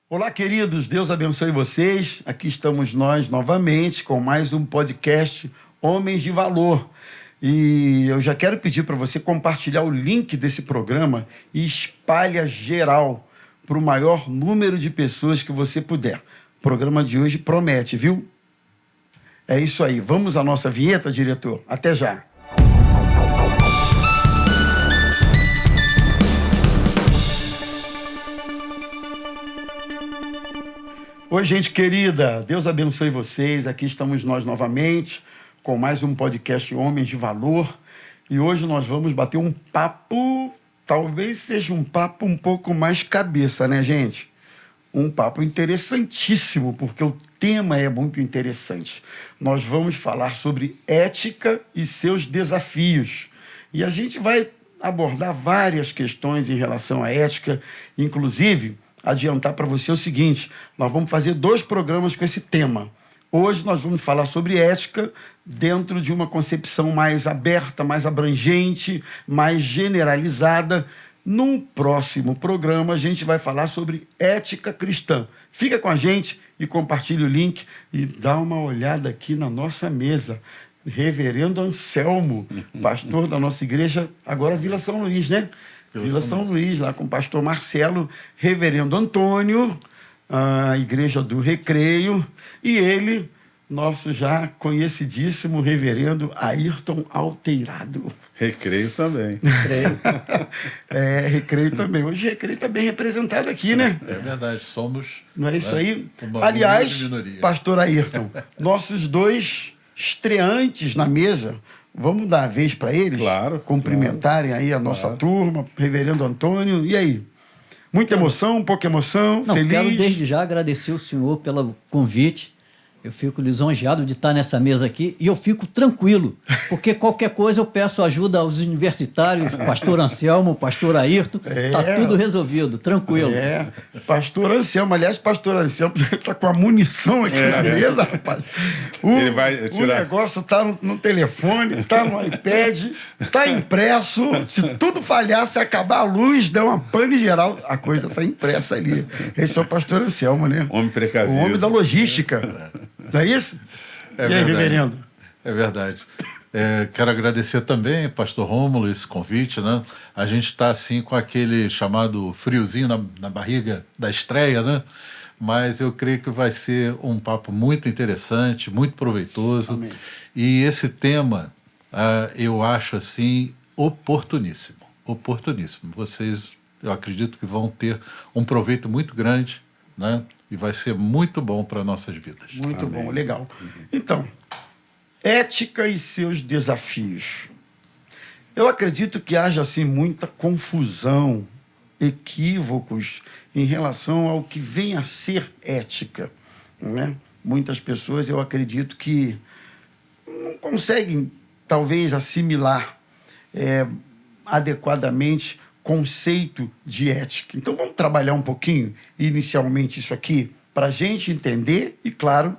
Olá, queridos, Deus abençoe vocês. Aqui estamos nós novamente com mais um podcast Homens de Valor. E eu já quero pedir para você compartilhar o link desse programa e espalha geral para o maior número de pessoas que você puder. O programa de hoje promete, viu? É isso aí. Vamos à nossa vinheta, diretor? Até já. Oi, gente querida, Deus abençoe vocês. Aqui estamos nós novamente com mais um podcast Homens de Valor. E hoje nós vamos bater um papo, talvez seja um papo um pouco mais cabeça, né, gente? Um papo interessantíssimo, porque o tema é muito interessante. Nós vamos falar sobre ética e seus desafios. E a gente vai abordar várias questões em relação à ética, inclusive adiantar para você o seguinte: nós vamos fazer 2 programas com esse tema. Hoje nós vamos falar sobre ética dentro de uma concepção mais aberta, mais abrangente, mais generalizada. Num próximo programa a gente vai falar sobre ética cristã. Fica com a gente e compartilhe o link e dá uma olhada aqui na nossa mesa. Reverendo Anselmo, pastor da nossa igreja, agora Vila São Luís, né? Vila São Luís, lá com o pastor Marcelo, reverendo Antônio, a igreja do Recreio, e ele, nosso já conhecidíssimo reverendo Ayrton Alteirado. Recreio também. Recreio também. Hoje Recreio está bem representado aqui, né? É verdade, somos... Não é isso aí? Aliás, pastor Ayrton, nossos 2 estreantes na mesa... Vamos dar a vez para eles? Claro. Cumprimentarem aí a nossa turma, reverendo Antônio. E aí? Muita emoção, pouca emoção, feliz? Quero desde já agradecer o senhor pelo convite. Eu fico lisonjeado de estar nessa mesa aqui e eu fico tranquilo, porque qualquer coisa eu peço ajuda aos universitários, pastor Anselmo, pastor Ayrton, está tudo resolvido, tranquilo. Pastor Anselmo, aliás, pastor Anselmo está com a munição aqui na mesa, rapaz. Ele vai tirar... O negócio está no telefone, está no iPad, está impresso. Se tudo falhar, se acabar a luz, der uma pane geral, a coisa está impressa ali. Esse é o pastor Anselmo, né? Homem precavido. O homem da logística. Não é isso? É e aí, verdade. reverendo? É verdade. Quero agradecer também, pastor Rômulo, esse convite, né? A gente está assim com aquele chamado friozinho na barriga da estreia, né? Mas eu creio que vai ser um papo muito interessante, muito proveitoso. Amém. E esse tema, eu acho assim, oportuníssimo. Oportuníssimo. Vocês, eu acredito que vão ter um proveito muito grande, né? E vai ser muito bom para nossas vidas. Muito Amém. bom, legal. Então, ética e seus desafios. Eu acredito que haja assim muita confusão, equívocos em relação ao que vem a ser ética, né? Muitas pessoas, eu acredito que não conseguem, talvez, assimilar adequadamente conceito de ética. Então, vamos trabalhar um pouquinho, inicialmente, isso aqui, para a gente entender e, claro,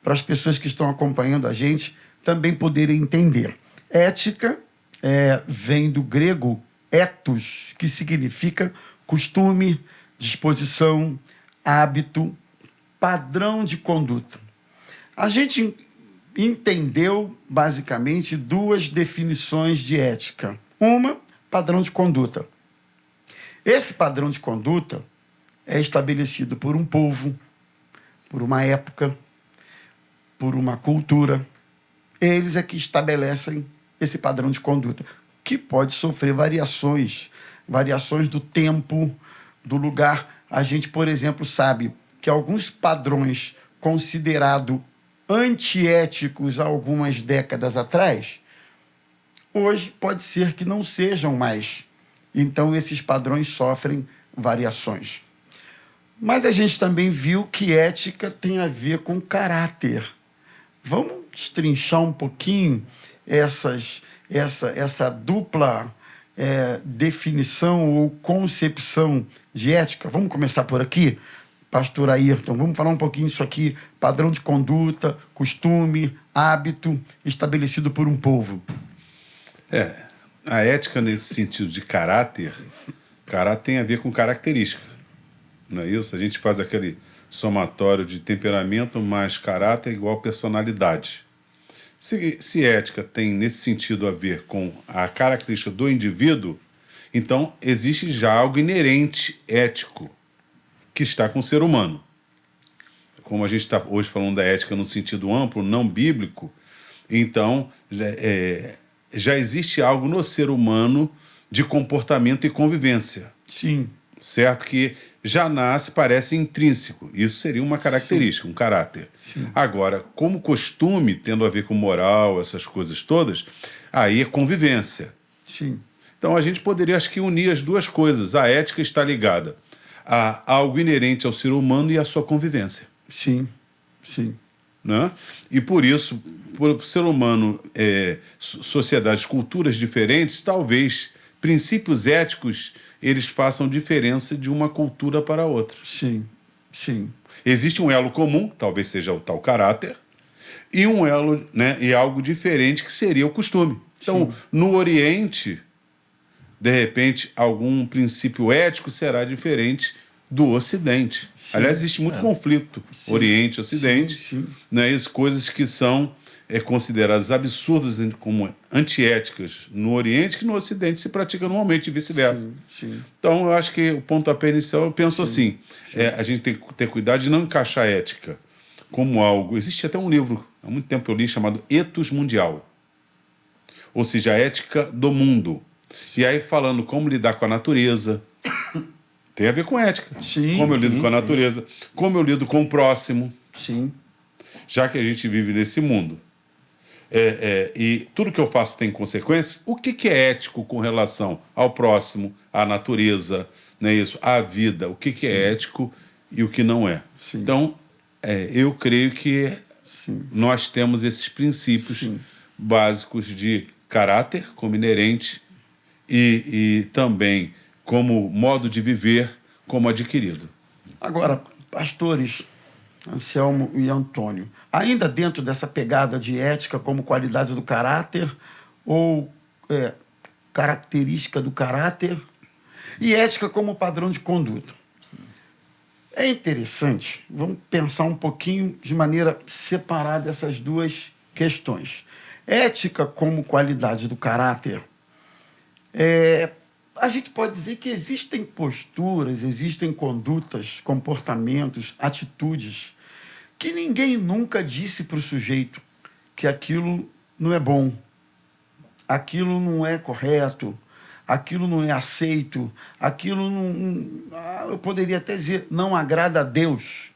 para as pessoas que estão acompanhando a gente também poderem entender. Ética vem do grego ethos, que significa costume, disposição, hábito, padrão de conduta. A gente entendeu, basicamente, 2 definições de ética. Uma, padrão de conduta. Esse padrão de conduta é estabelecido por um povo, por uma época, por uma cultura. Eles é que estabelecem esse padrão de conduta, que pode sofrer variações do tempo, do lugar. A gente, por exemplo, sabe que alguns padrões considerados antiéticos há algumas décadas atrás, hoje pode ser que não sejam mais. Então, esses padrões sofrem variações. Mas a gente também viu que ética tem a ver com caráter. Vamos destrinchar um pouquinho essa dupla definição ou concepção de ética? Vamos começar por aqui? Pastor Ayrton, vamos falar um pouquinho disso aqui. Padrão de conduta, costume, hábito estabelecido por um povo. A ética nesse sentido de caráter tem a ver com característica. não é isso? A gente faz aquele somatório de temperamento mais caráter igual personalidade. Se ética tem, nesse sentido, a ver com a característica do indivíduo, então existe já algo inerente ético que está com o ser humano. Como a gente está hoje falando da ética no sentido amplo, não bíblico, então já existe algo no ser humano de comportamento e convivência. Sim. Certo? Que já nasce, parece intrínseco. Isso seria uma característica, um caráter. Sim. Agora, como costume, tendo a ver com moral, essas coisas todas, aí é convivência. Sim. Então a gente poderia, acho que, unir as duas coisas. A ética está ligada a algo inerente ao ser humano e à sua convivência. Sim. Sim. Né? E por isso, por o ser humano, sociedades, culturas diferentes, talvez princípios éticos eles façam diferença de uma cultura para outra. Sim. Sim. Existe um elo comum, talvez seja o tal caráter, e um elo, né, e algo diferente que seria o costume. Então, no Oriente, de repente, algum princípio ético será diferente do Ocidente. Sim. Aliás, existe muito conflito Oriente e Ocidente, Sim. né, isso, coisas que são consideradas absurdas como antiéticas no Oriente, que no Ocidente se pratica normalmente e vice-versa. Sim. Então, eu acho que o pontapé inicial, eu penso assim, a gente tem que ter cuidado de não encaixar a ética como algo... Existe até um livro, há muito tempo eu li, chamado Ethos Mundial, ou seja, a ética do mundo. E aí falando como lidar com a natureza, tem a ver com ética. Sim, como eu lido com a natureza, como eu lido com o próximo, Sim. já que a gente vive nesse mundo. E tudo que eu faço tem consequências. O que é ético com relação ao próximo, à natureza, né, isso, à vida? O que é ético e o que não é? Sim. Então, eu creio que nós temos esses princípios básicos de caráter como inerente e também como modo de viver como adquirido. Agora, pastores Anselmo e Antônio, ainda dentro dessa pegada de ética como qualidade do caráter ou característica do caráter e ética como padrão de conduta. É interessante, vamos pensar um pouquinho de maneira separada essas duas questões. Ética como qualidade do caráter, a gente pode dizer que existem posturas, existem condutas, comportamentos, atitudes que ninguém nunca disse para o sujeito que aquilo não é bom, aquilo não é correto, aquilo não é aceito, aquilo não, eu poderia até dizer, não agrada a Deus.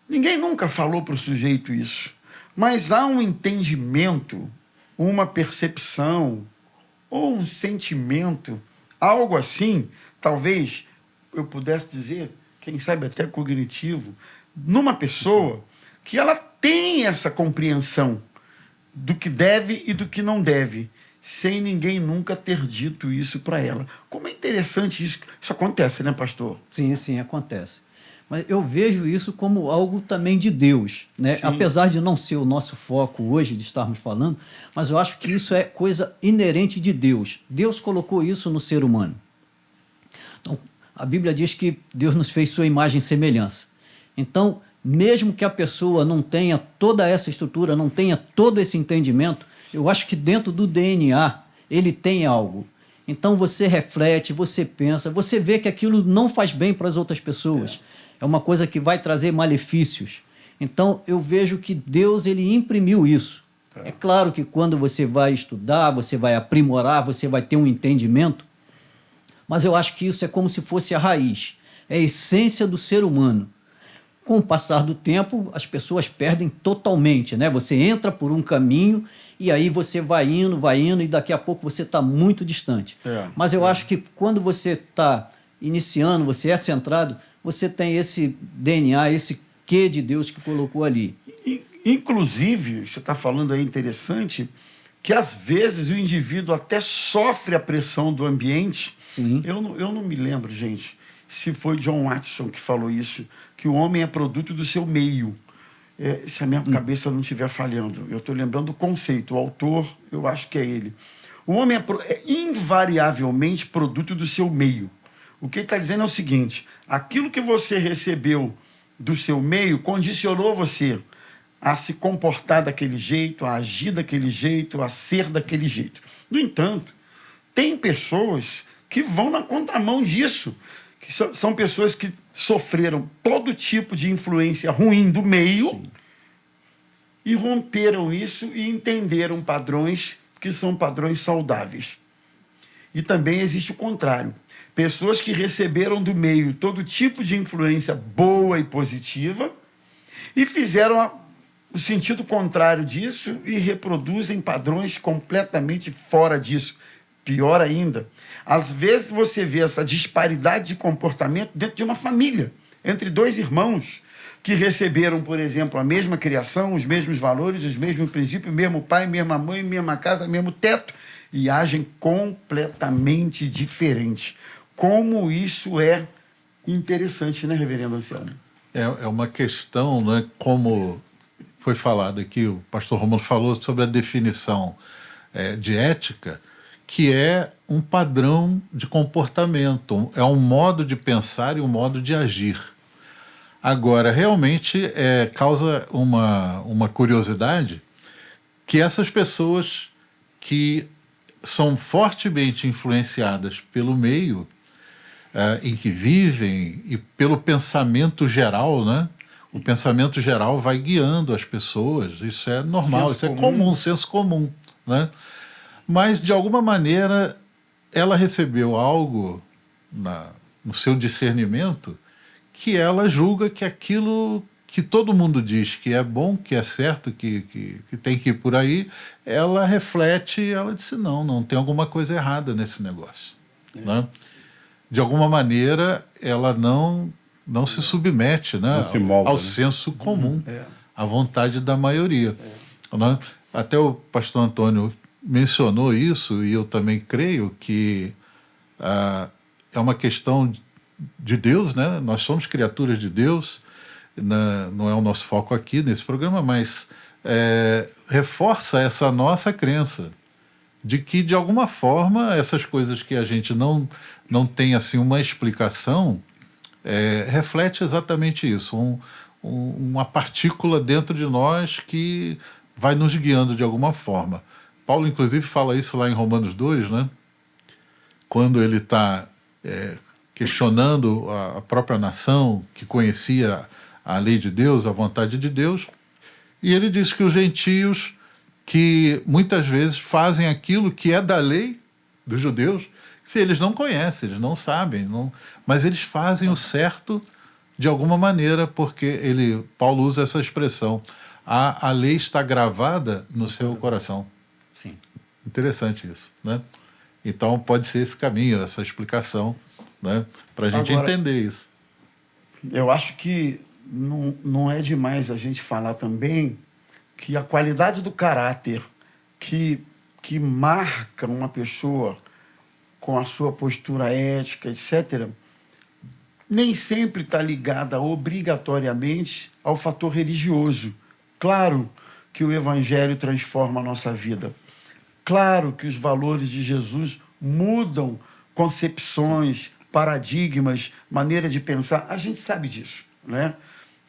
Ninguém nunca falou para o sujeito isso, mas há um entendimento, uma percepção ou um sentimento, algo assim, talvez eu pudesse dizer, quem sabe até cognitivo, numa pessoa que ela tem essa compreensão do que deve e do que não deve, sem ninguém nunca ter dito isso para ela. Como é interessante isso. Isso acontece, né, pastor? Sim, sim, acontece. Mas eu vejo isso como algo também de Deus, né? Sim. Apesar de não ser o nosso foco hoje de estarmos falando, mas eu acho que isso é coisa inerente de Deus. Deus colocou isso no ser humano. Então, a Bíblia diz que Deus nos fez sua imagem e semelhança. Então, mesmo que a pessoa não tenha toda essa estrutura, não tenha todo esse entendimento, eu acho que dentro do DNA ele tem algo. Então você reflete, você pensa, você vê que aquilo não faz bem para as outras pessoas. É uma coisa que vai trazer malefícios. Então eu vejo que Deus ele imprimiu isso. É claro que quando você vai estudar, você vai aprimorar, você vai ter um entendimento, mas eu acho que isso é como se fosse a raiz, é a essência do ser humano. Com o passar do tempo, as pessoas perdem totalmente, né? Você entra por um caminho e aí você vai indo e daqui a pouco você está muito distante. Mas eu acho que quando você está iniciando, você é centrado, você tem esse DNA, esse quê de Deus que colocou ali. Inclusive, você está falando aí interessante, que às vezes o indivíduo até sofre a pressão do ambiente. Sim. Eu não me lembro, gente, se foi John Watson que falou isso, que o homem é produto do seu meio. Se a minha cabeça não estiver falhando, eu estou lembrando do conceito, o autor, eu acho que é ele. O homem é invariavelmente produto do seu meio. O que ele está dizendo é o seguinte: aquilo que você recebeu do seu meio condicionou você a se comportar daquele jeito, a agir daquele jeito, a ser daquele jeito. No entanto, tem pessoas que vão na contramão disso, que são pessoas que sofreram todo tipo de influência ruim do meio. Sim. E romperam isso e entenderam padrões que são padrões saudáveis. E também existe o contrário. Pessoas que receberam do meio todo tipo de influência boa e positiva e fizeram o sentido contrário disso e reproduzem padrões completamente fora disso. Pior ainda, às vezes você vê essa disparidade de comportamento dentro de uma família, entre dois irmãos que receberam, por exemplo, a mesma criação, os mesmos valores, os mesmos princípios, mesmo pai, mesma mãe, mesma casa, mesmo teto, e agem completamente diferente. Como isso é interessante, né, reverendo Anselmo? É uma questão, né, como foi falado aqui, o pastor Romulo falou sobre a definição de ética, que é um padrão de comportamento, é um modo de pensar e um modo de agir. Agora, realmente causa uma curiosidade que essas pessoas que são fortemente influenciadas pelo meio em que vivem e pelo pensamento geral, né? O pensamento geral vai guiando as pessoas, isso é normal, isso é comum, senso comum, né? Mas, de alguma maneira, ela recebeu algo no seu discernimento que ela julga que aquilo que todo mundo diz que é bom, que é certo, que tem que ir por aí, ela reflete, ela disse, não tem alguma coisa errada nesse negócio. Né? De alguma maneira, ela não se submete, né, se molda, ao né? senso comum, à vontade da maioria. Né? Até o pastor Antônio mencionou isso, e eu também creio que é uma questão de Deus, né? Nós somos criaturas de Deus, não é o nosso foco aqui nesse programa, mas reforça essa nossa crença de que, de alguma forma, essas coisas que a gente não tem assim, uma explicação, reflete exatamente isso, uma partícula dentro de nós que vai nos guiando de alguma forma. Paulo, inclusive, fala isso lá em Romanos 2, né? Quando ele está questionando a própria nação que conhecia a lei de Deus, a vontade de Deus, e ele diz que os gentios, que muitas vezes fazem aquilo que é da lei dos judeus, se eles não conhecem, eles não sabem, mas eles fazem o certo de alguma maneira, porque Paulo usa essa expressão, a lei está gravada no seu coração. Sim. Interessante isso, né? Então pode ser esse caminho, essa explicação, né? Para a gente entender isso. Eu acho que não é demais a gente falar também que a qualidade do caráter que marca uma pessoa com a sua postura ética, etc., nem sempre está ligada obrigatoriamente ao fator religioso. Claro que o Evangelho transforma a nossa vida. Claro que os valores de Jesus mudam concepções, paradigmas, maneira de pensar. A gente sabe disso, né?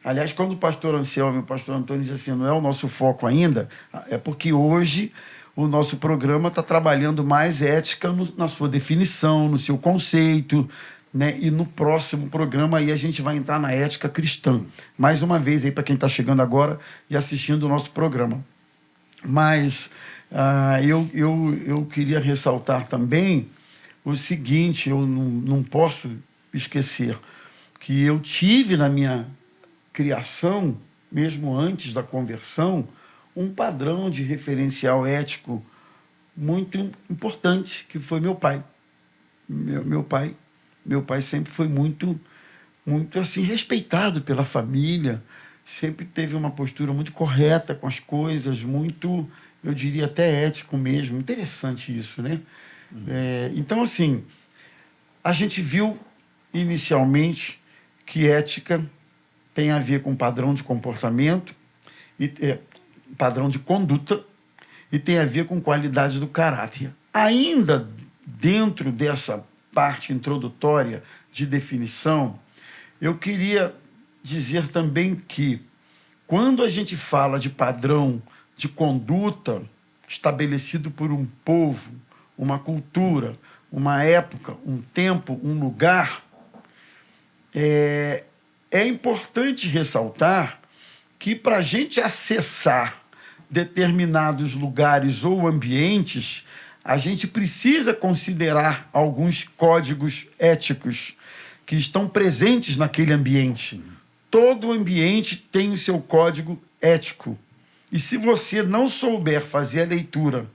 Aliás, quando o pastor Anselmo e o pastor Antônio dizem assim, não é o nosso foco ainda, é porque hoje o nosso programa está trabalhando mais ética na sua definição, no seu conceito, né? E no próximo programa aí a gente vai entrar na ética cristã. Mais uma vez aí para quem está chegando agora e assistindo o nosso programa. Mas eu queria ressaltar também o seguinte, eu não posso esquecer que eu tive na minha criação, mesmo antes da conversão, um padrão de referencial ético muito importante, que foi meu pai. Meu pai sempre foi muito assim, respeitado pela família, sempre teve uma postura muito correta com as coisas, muito, eu diria até ético mesmo. Interessante isso, né? Então, assim, a gente viu inicialmente que ética tem a ver com padrão de comportamento, padrão de conduta, e tem a ver com qualidade do caráter. Ainda dentro dessa parte introdutória de definição, eu queria dizer também que, quando a gente fala de padrão de conduta estabelecido por um povo, uma cultura, uma época, um tempo, um lugar, é importante ressaltar que, para a gente acessar determinados lugares ou ambientes, a gente precisa considerar alguns códigos éticos que estão presentes naquele ambiente. Todo ambiente tem o seu código ético. E se você não souber fazer a leitura,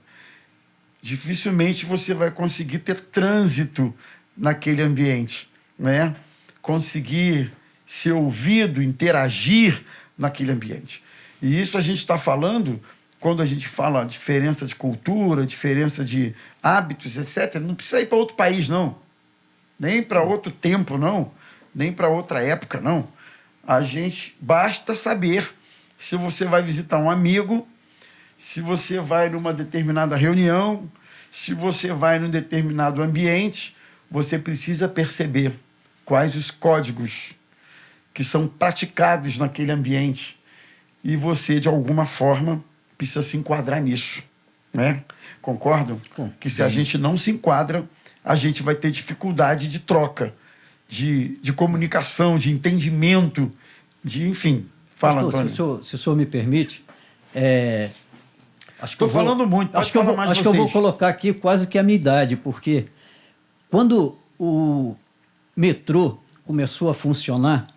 dificilmente você vai conseguir ter trânsito naquele ambiente, né? Conseguir ser ouvido, interagir naquele ambiente. E isso a gente está falando, quando a gente fala diferença de cultura, diferença de hábitos, etc., não precisa ir para outro país, não. Nem para outro tempo, não. Nem para outra época, não. A gente basta saber se você vai visitar um amigo, se você vai numa determinada reunião, se você vai num determinado ambiente, você precisa perceber quais os códigos que são praticados naquele ambiente. E você, de alguma forma, precisa se enquadrar nisso, né? Concordam? Que se a gente não se enquadra, a gente vai ter dificuldade de troca, de comunicação, de entendimento, enfim. Fala, Pastor, Antônio. se o senhor me permite, Estou falando muito, acho que eu vou colocar aqui quase que a minha idade, porque quando o metrô começou a funcionar,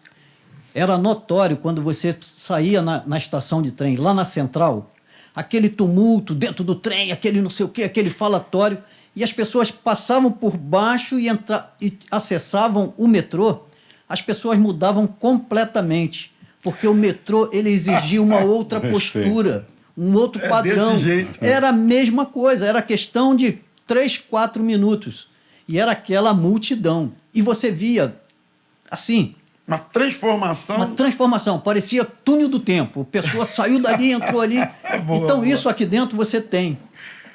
era notório quando você saía na estação de trem, lá na central, aquele tumulto dentro do trem, aquele não sei o quê, aquele falatório, e as pessoas passavam por baixo e acessavam o metrô, as pessoas mudavam completamente, porque o metrô ele exigia uma outra postura, um outro padrão. Desse jeito. Era a mesma coisa, era questão de 3, 4 minutos. E era aquela multidão. E você via, assim... Uma transformação. Uma transformação, parecia túnel do tempo. A pessoa saiu dali, entrou ali. Então, isso aqui dentro você tem.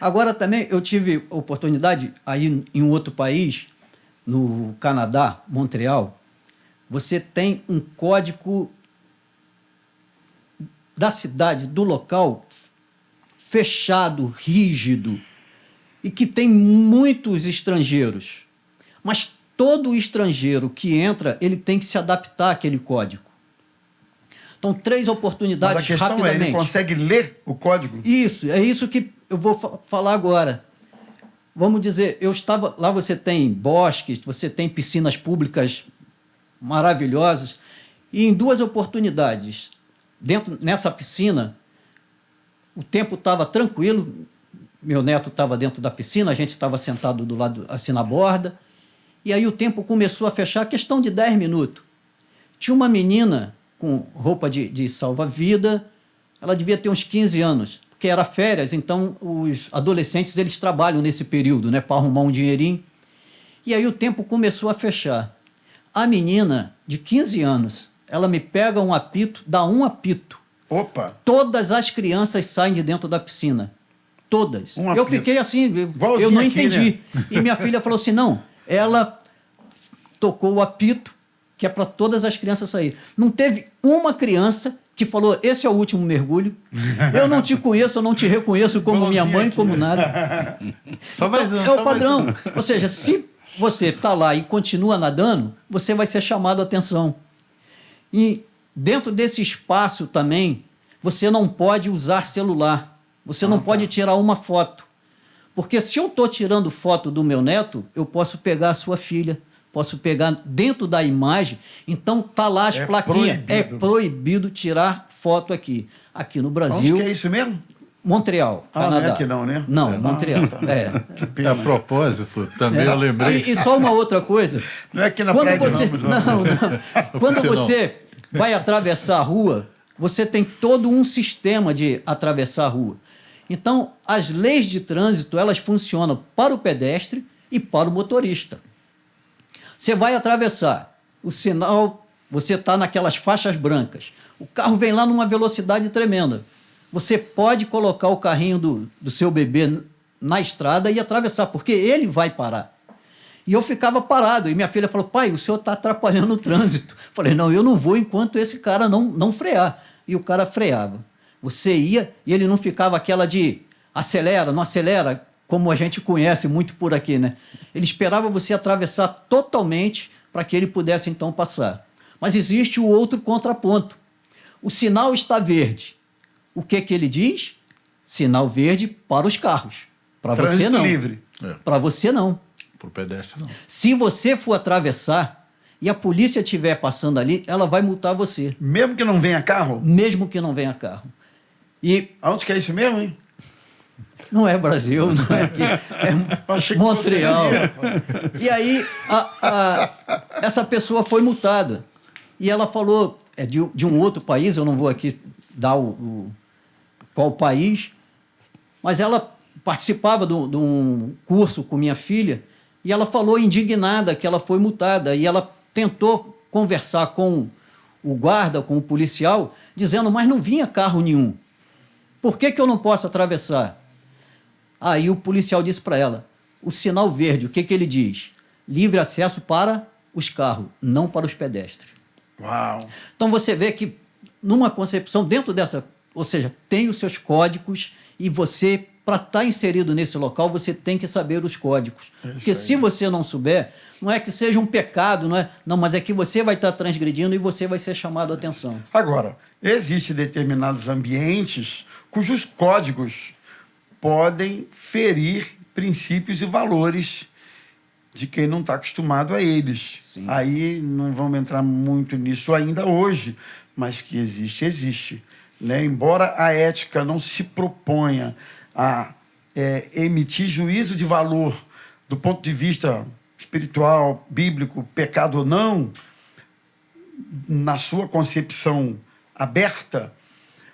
Agora, também, eu tive oportunidade aí em um outro país, no Canadá, Montreal, você tem um código da cidade, do local, fechado, rígido, e que tem muitos estrangeiros. Mas todo estrangeiro que entra, ele tem que se adaptar àquele código. Então, 3 oportunidades Mas a questão rapidamente. ele consegue ler o código? Isso, é isso que eu vou falar agora. Vamos dizer, eu estava... Lá você tem bosques, você tem piscinas públicas maravilhosas, e em 2 oportunidades, nessa piscina, o tempo estava tranquilo, meu neto estava dentro da piscina, a gente estava sentado do lado, assim, na borda, e aí o tempo começou a fechar, questão de 10 minutos. Tinha uma menina com roupa de salva-vida, ela devia ter uns 15 anos, porque era férias, então os adolescentes eles trabalham nesse período, né, para arrumar um dinheirinho. E aí o tempo começou a fechar. A menina de 15 anos, ela me pega um apito, dá um apito. Opa! Todas as crianças saem de dentro da piscina. Todas. Eu fiquei assim, eu não entendi. Né? E minha filha falou assim, não, ela tocou o apito, que é para todas as crianças saírem. Não teve uma criança que falou, esse é o último mergulho, eu não te conheço, eu não te reconheço como minha mãe, aqui, como nada. Só mais então, é o padrão. Ou seja, se você está lá e continua nadando, você vai ser chamado a atenção. E dentro desse espaço também, você não pode usar celular, você não pode tirar uma foto. Porque se eu estou tirando foto do meu neto, eu posso pegar a sua filha, posso pegar dentro da imagem, então tá lá as plaquinhas. É proibido tirar foto aqui. Aqui no Brasil... Onde que é isso mesmo? Montreal, Canadá. Não é aqui não, né? Não, Montreal. Que pena. A propósito, também eu lembrei... E só uma outra coisa... Não é aqui na praia você, não. Quando você vai atravessar a rua, você tem todo um sistema de atravessar a rua. Então, as leis de trânsito, elas funcionam para o pedestre e para o motorista. Você vai atravessar, o sinal, você está naquelas faixas brancas. O carro vem lá numa velocidade tremenda. Você pode colocar o carrinho do seu bebê na estrada e atravessar, porque ele vai parar. E eu ficava parado. E minha filha falou, pai, o senhor está atrapalhando o trânsito. Falei, não, eu não vou enquanto esse cara não frear. E o cara freava. Você ia e ele não ficava aquela de acelera, não acelera, como a gente conhece muito por aqui, né? Ele esperava você atravessar totalmente para que ele pudesse então passar. Mas existe o outro contraponto. O sinal está verde. O que ele diz? Sinal verde para os carros. Para você Trânsito não. livre. Para você não. Para o pedestre, não. Se você for atravessar e a polícia estiver passando ali, ela vai multar você, Mesmo que não venha carro? mesmo que não venha carro. E Aonde que é isso mesmo, hein? não é Brasil, não é aqui, Achei é que Montreal. você E aí, essa pessoa foi multada. E ela falou, de um outro país, eu não vou aqui dar qual país, mas ela participava de um curso com minha filha e ela falou indignada que ela foi multada. E ela tentou conversar com o guarda, com o policial, dizendo, mas não vinha carro nenhum. Por que eu não posso atravessar? Aí o policial disse para ela, o sinal verde, o que ele diz? Livre acesso para os carros, não para os pedestres. Uau! Então você vê que numa concepção dentro dessa, ou seja, tem os seus códigos e você, para estar inserido nesse local, você tem que saber os códigos. Porque se você não souber, não é que seja um pecado, não, mas é que você vai estar transgredindo e você vai ser chamado a atenção. Agora, existem determinados ambientes cujos códigos podem ferir princípios e valores de quem não está acostumado a eles. Sim. Aí não vamos entrar muito nisso ainda hoje, mas que existe. Né? Embora a ética não se proponha a emitir juízo de valor do ponto de vista espiritual, bíblico, pecado ou não, na sua concepção aberta,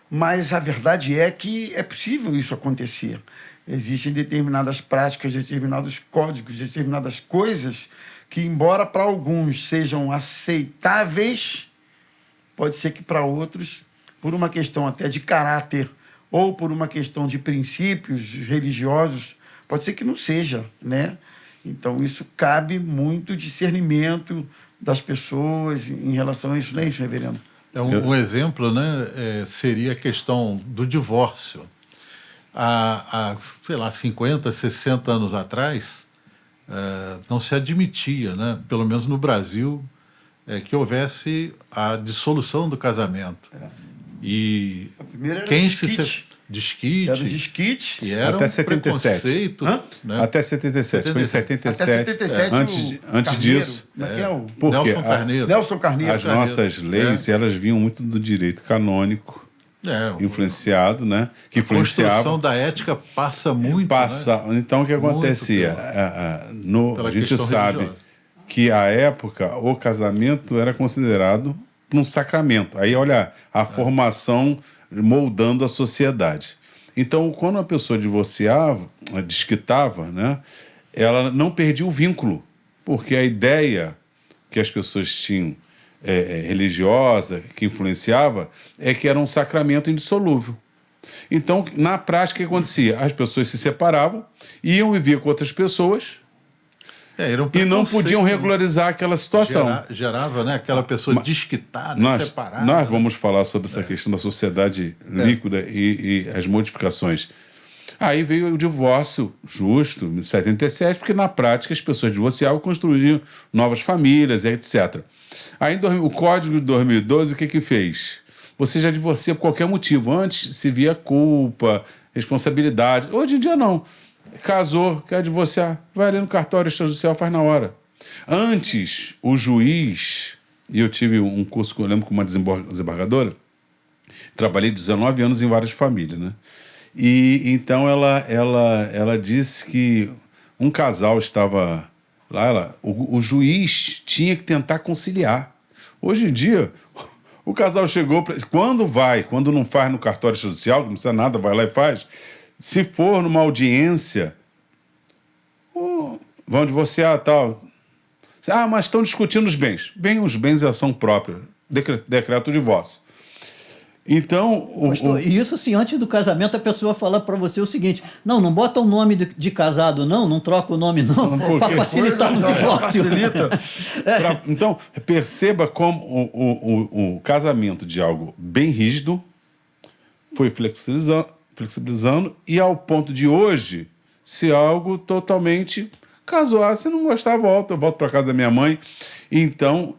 mas a verdade é que é possível isso acontecer. Existem determinadas práticas, determinados códigos, determinadas coisas que, embora para alguns sejam aceitáveis, pode ser que para outros, por uma questão até de caráter ou por uma questão de princípios religiosos, pode ser que não seja, né? Então, isso cabe muito discernimento das pessoas em relação a isso, não é isso, reverendo? Um exemplo, né, seria a questão do divórcio. Há, sei lá, 50, 60 anos atrás, não se admitia, né, pelo menos no Brasil, que houvesse a dissolução do casamento. E A primeira era quem desquite. Desquite. Era o desquite. E era Até um 77. preconceito, né? Até 77. Foi em 77. Até 77, Antes o antes Carneiro, disso. como é que é o... Porque Nelson Carneiro. Nelson Carneiro. as nossas leis, elas vinham muito do direito canônico, influenciado, né? Que A construção influenciava. da ética passa muito, né? Então, o que acontecia? Pela A gente questão sabe religiosa. que, à época, o casamento era considerado um sacramento. Aí, olha, a formação moldando a sociedade. Então, quando a pessoa divorciava, desquitava, né, ela não perdia o vínculo, porque a ideia que as pessoas tinham religiosa, que influenciava, é que era um sacramento indissolúvel. Então, na prática, o que acontecia? As pessoas se separavam, iam viver com outras pessoas Era um e não preconceito, podiam regularizar aquela situação. Gerava, né, aquela pessoa desquitada, separada. Nós vamos falar sobre essa questão da sociedade líquida e as modificações. Aí veio o divórcio justo, em 77, porque na prática as pessoas divorciavam e construíam novas famílias, etc. Aí o Código de 2012, o que fez? Você já divorcia por qualquer motivo. Antes se via culpa, responsabilidade. Hoje em dia não. Casou, quer divorciar, vai ali no cartório extrajudicial, faz na hora. Antes, o juiz, e eu tive um curso que eu lembro com uma desembargadora, trabalhei 19 anos em várias famílias, né? E então ela disse que um casal estava lá, o juiz tinha que tentar conciliar. Hoje em dia, o casal chegou, quando não faz no cartório judicial, não precisa nada, vai lá e faz. Se for numa audiência, vão divorciar e tal. Mas estão discutindo os bens. Bem, os bens é ação própria. Decreto de divórcio. Então, Pastor, e isso sim, antes do casamento a pessoa fala para você o seguinte: não bota o nome de casado, não troca o nome, não, para facilitar no divórcio. Facilita. então, perceba como o casamento de algo bem rígido foi flexibilizando e ao ponto de hoje ser algo totalmente casual. Se não gostar, volta. Eu volto para casa da minha mãe. Então,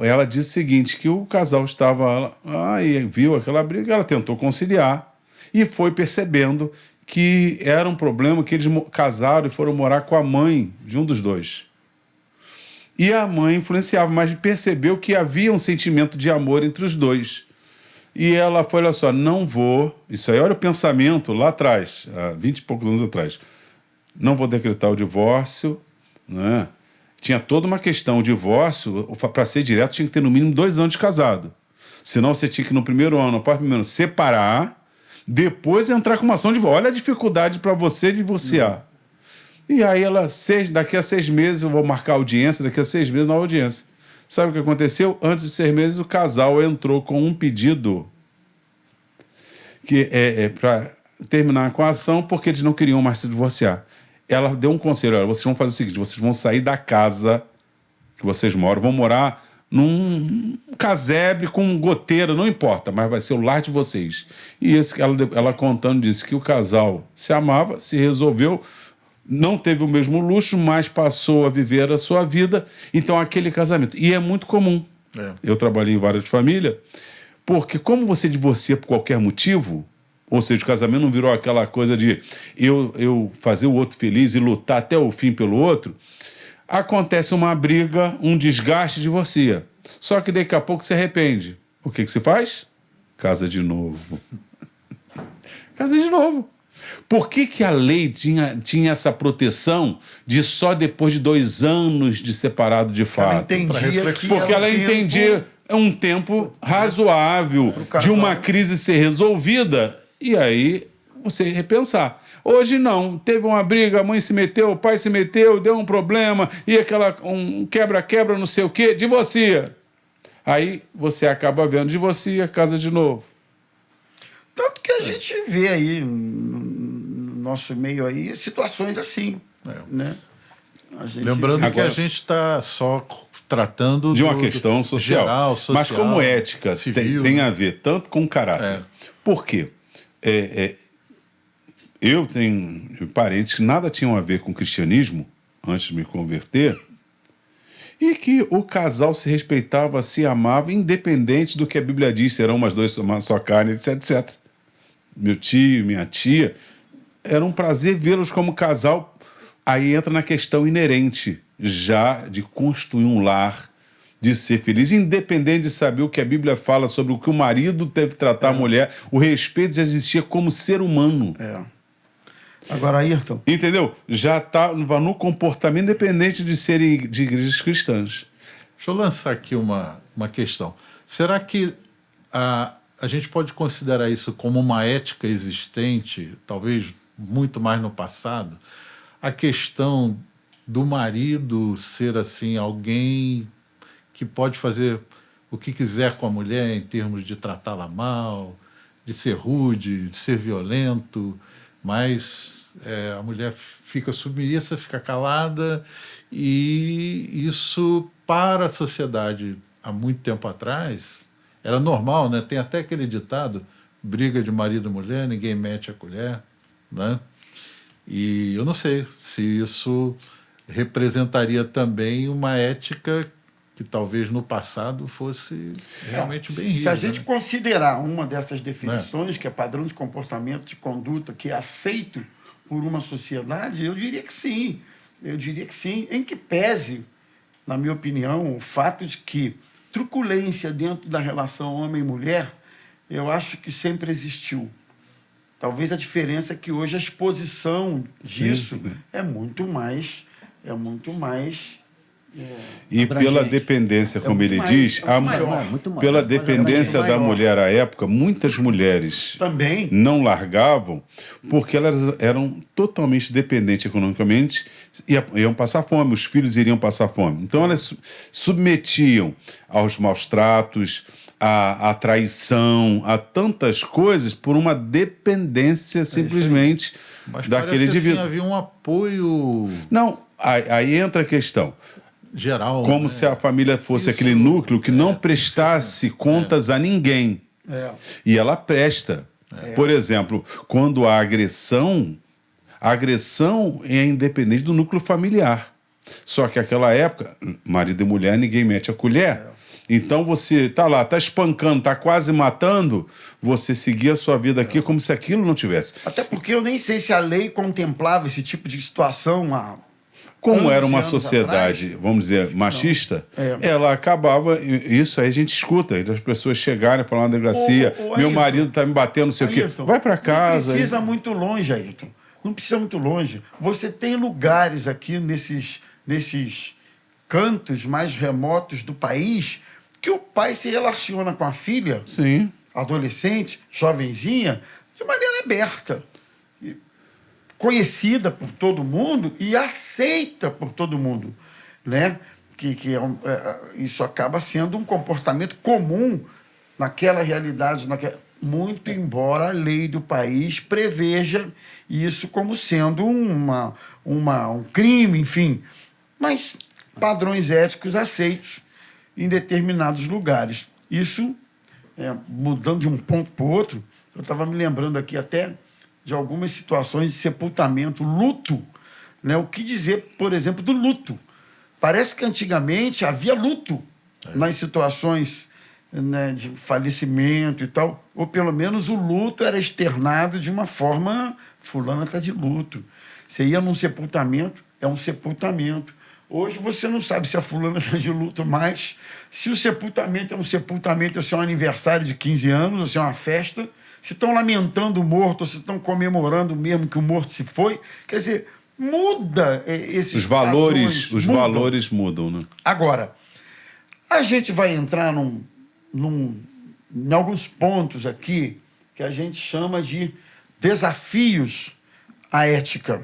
ela disse o seguinte, que o casal estava lá e viu aquela briga, ela tentou conciliar e foi percebendo que era um problema que eles casaram e foram morar com a mãe de um dos dois. E a mãe influenciava, mas percebeu que havia um sentimento de amor entre os dois. E ela foi, olha só, não vou... Isso aí, olha o pensamento lá atrás, há 20 e poucos anos atrás. Não vou decretar o divórcio, né? Tinha toda uma questão, o divórcio, para ser direto, tinha que ter no mínimo 2 anos de casado. Senão você tinha que, no primeiro ano, no primeiro ano, separar, depois entrar com uma ação de divórcio. Olha a dificuldade para você divorciar. E aí ela, daqui a 6 meses, eu vou marcar audiência, daqui a 6 meses, nova audiência. Sabe o que aconteceu? Antes de 6 meses, o casal entrou com um pedido que para terminar com a ação, porque eles não queriam mais se divorciar. Ela deu um conselho, olha, vocês vão fazer o seguinte, vocês vão sair da casa que vocês moram, vão morar num casebre com goteira, não importa, mas vai ser o lar de vocês. E ela contando disse que o casal se amava, se resolveu, não teve o mesmo luxo, mas passou a viver a sua vida, então aquele casamento. E é muito comum. Eu trabalhei em várias famílias, porque como você divorcia por qualquer motivo, ou seja, o casamento não virou aquela coisa de eu fazer o outro feliz e lutar até o fim pelo outro, acontece uma briga, um desgaste, divorcia. Só que daqui a pouco se arrepende. O que se faz? Casa de novo. Casa de novo. Por que a lei tinha essa proteção de só depois de 2 anos de separado de fato? Porque ela entendia um tempo razoável de uma crise ser resolvida e aí você repensar. Hoje não, teve uma briga, a mãe se meteu, o pai se meteu, deu um problema, e um quebra-quebra, não sei o quê, divorcia. Aí você acaba vendo, divorcia, casa de novo. Tanto que a gente vê aí, no nosso meio aí, situações assim, né? Lembrando que a gente está só tratando de uma questão social. Geral, social, mas como ética civil, tem a ver tanto com caráter. Por quê? Eu tenho parentes que nada tinham a ver com o cristianismo antes de me converter e que o casal se respeitava, se amava, independente do que a Bíblia diz, serão umas duas, uma só carne, etc, etc. Meu tio, minha tia, era um prazer vê-los como casal. Aí entra na questão inerente já de construir um lar, de ser feliz, independente de saber o que a Bíblia fala sobre o que o marido deve tratar a mulher, o respeito já existia como ser humano. Agora, Ayrton... Entendeu? Já está no comportamento independente de serem de igrejas cristãs. Deixa eu lançar aqui uma questão. Será que a gente pode considerar isso como uma ética existente, talvez muito mais no passado? A questão do marido ser assim alguém que pode fazer o que quiser com a mulher em termos de tratá-la mal, de ser rude, de ser violento, mas a mulher fica submissa, fica calada, e isso para a sociedade há muito tempo atrás era normal, né? Tem até aquele ditado, briga de marido e mulher, ninguém mete a colher, né? E eu não sei se isso representaria também uma ética que talvez no passado fosse realmente bem rígida. Se a gente considerar uma dessas definições, que é padrão de comportamento, de conduta, que é aceito por uma sociedade, eu diria que sim. Eu diria que sim, em que pese, na minha opinião, o fato de que truculência dentro da relação homem e mulher, eu acho que sempre existiu. Talvez a diferença é que hoje a exposição disso é muito mais e pela dependência, como ele diz, pela dependência da mulher à época, muitas mulheres também não largavam porque elas eram totalmente dependentes economicamente, iam passar fome, os filhos iriam passar fome. Então elas submetiam aos maus tratos, a traição, a tantas coisas por uma dependência simplesmente Mas daquele parece indivíduo. assim, havia um apoio Não, aí entra a questão. geral. Como né? se a família fosse Isso, aquele núcleo que não prestasse contas a ninguém. É. E ela presta. Por exemplo, quando há agressão, a agressão é independente do núcleo familiar. Só que naquela época, marido e mulher, ninguém mete a colher. Então você tá lá, tá espancando, tá quase matando, você seguir a sua vida aqui como se aquilo não tivesse. Até porque eu nem sei se a lei contemplava esse tipo de situação há Como anos era e uma anos sociedade, atrás. vamos dizer, machista, É. ela acabava. Isso aí a gente escuta, as pessoas chegarem e falar na delegacia: Ô, meu Ayrton, marido tá me batendo, não sei o quê. Ayrton, Vai para casa. Não precisa muito longe, Ayrton. Não precisa muito longe. Você tem lugares aqui nesses cantos mais remotos do país que o pai se relaciona com a filha, Sim. adolescente, jovenzinha, de maneira aberta, e conhecida por todo mundo e aceita por todo mundo, né? Isso acaba sendo um comportamento comum naquela realidade, muito embora a lei do país preveja isso como sendo um crime, enfim, mas padrões éticos aceitos em determinados lugares. Isso, mudando de um ponto para o outro, eu estava me lembrando aqui até de algumas situações de sepultamento, luto, né? O que dizer, por exemplo, do luto? Parece que antigamente havia luto nas situações, né, de falecimento e tal, ou pelo menos o luto era externado de uma forma, fulana está de luto. Você ia num sepultamento, é um sepultamento. Hoje você não sabe se a fulana está de luto mais, se o sepultamento é um sepultamento, se é um aniversário de 15 anos, ou se é uma festa, se estão lamentando o morto, ou se estão comemorando mesmo que o morto se foi. Quer dizer, muda esses Os valores, padrões, os valores mudam, né? Agora, a gente vai entrar em alguns pontos aqui que a gente chama de desafios à ética,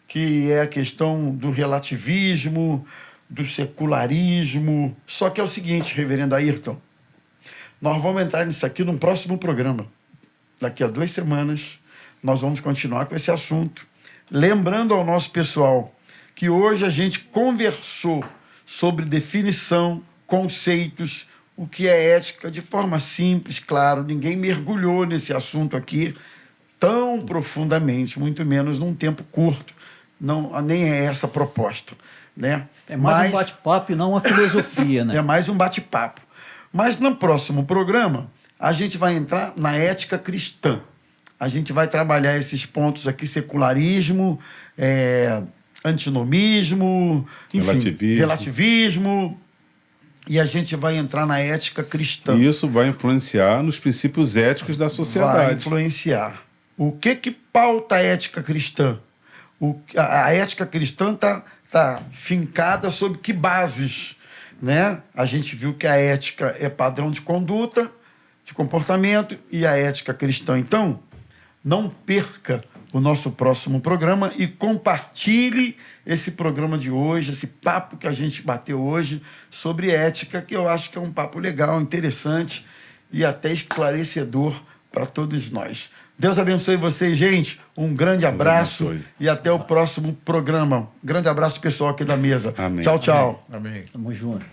que é a questão do relativismo, do secularismo. Só que é o seguinte, reverendo Ayrton, nós vamos entrar nisso aqui num próximo programa. Daqui a 2 semanas, nós vamos continuar com esse assunto. Lembrando ao nosso pessoal que hoje a gente conversou sobre definição, conceitos, o que é ética, de forma simples, claro. Ninguém mergulhou nesse assunto aqui tão profundamente, muito menos num tempo curto. Não, nem é essa a proposta, né? É mais um bate-papo e não uma filosofia, né? É mais um bate-papo. Mas no próximo programa, a gente vai entrar na ética cristã. A gente vai trabalhar esses pontos aqui, secularismo, antinomismo, enfim, relativismo, e a gente vai entrar na ética cristã. E isso vai influenciar nos princípios éticos da sociedade. Vai influenciar. O que pauta a ética cristã? A ética cristã tá fincada sobre que bases, né? A gente viu que a ética é padrão de conduta, de comportamento, e a ética cristã. Então, não perca o nosso próximo programa e compartilhe esse programa de hoje, esse papo que a gente bateu hoje sobre ética, que eu acho que é um papo legal, interessante e até esclarecedor para todos nós. Deus abençoe vocês, gente. Um grande abraço e até o próximo programa. Grande abraço, pessoal aqui da mesa. Amém. Tchau, tchau. Amém. Tamo junto.